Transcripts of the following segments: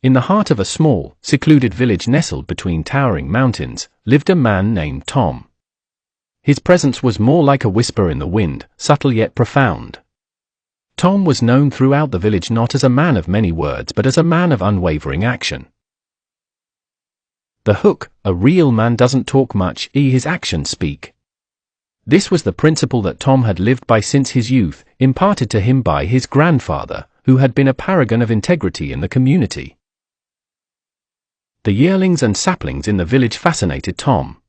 In the heart of a small, secluded village nestled between towering mountains, lived a man named Tom. His presence was more like a whisper in the wind, subtle yet profound. Tom was known throughout the village not as a man of many words but as a man of unwavering action. The hook, a real man doesn't talk much, his actions speak. This was the principle that Tom had lived by since his youth, imparted to him by his grandfather, who had been a paragon of integrity in the community. The yearlings and saplings in the village fascinated Tom.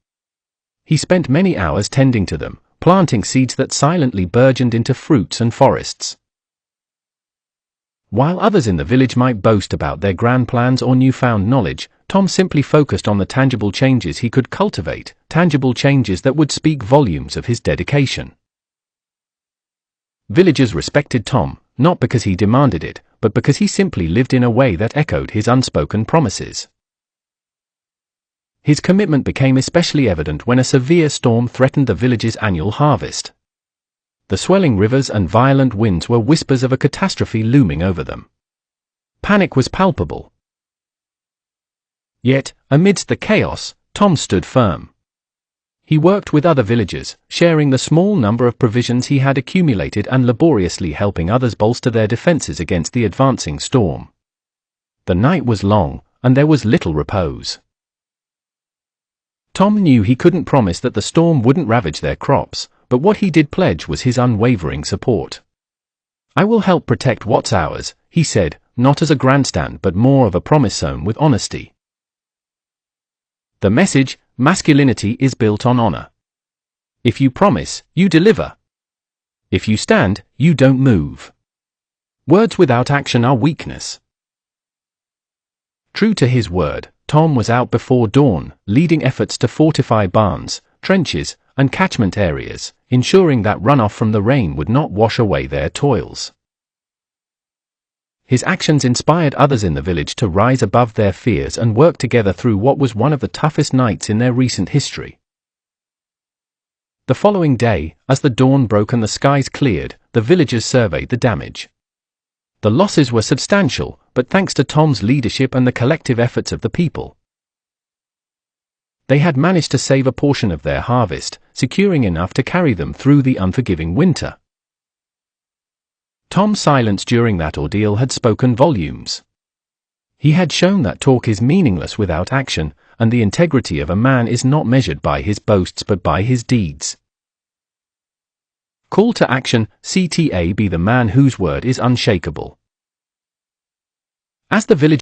He spent many hours tending to them, planting seeds that silently burgeoned into fruits and forests. While others in the village might boast about their grand plans or newfound knowledge, Tom simply focused on the tangible changes he could cultivate, tangible changes that would speak volumes of his dedication. Villagers respected Tom, not because he demanded it, but because he simply lived in a way that echoed his unspoken promises. His commitment became especially evident when a severe storm threatened the village's annual harvest. The swelling rivers and violent winds were whispers of a catastrophe looming over them. Panic was palpable. Yet, amidst the chaos, Tom stood firm. He worked with other villagers, sharing the small number of provisions he had accumulated and laboriously helping others bolster their defenses against the advancing storm. The night was long, and there was little repose. Tom knew he couldn't promise that the storm wouldn't ravage their crops, but what he did pledge was his unwavering support. "I will help protect what's ours," he said, not as a grandstand but more of a promise sown with honesty. The message, masculinity is built on honor. If you promise, you deliver. If you stand, you don't move. Words without action are weakness. True to his word, Tom was out before dawn, leading efforts to fortify barns, trenches, and catchment areas, ensuring that runoff from the rain would not wash away their toils. His actions inspired others in the village to rise above their fears and work together through what was one of the toughest nights in their recent history. The following day, as the dawn broke and the skies cleared, the villagers surveyed the damage. The losses were substantial, but thanks to Tom's leadership and the collective efforts of the people, they had managed to save a portion of their harvest, securing enough to carry them through the unforgiving winter. Tom's silence during that ordeal had spoken volumes. He had shown that talk is meaningless without action, and the integrity of a man is not measured by his boasts but by his deeds. Call to action, CTA be the man whose word is unshakable. As the village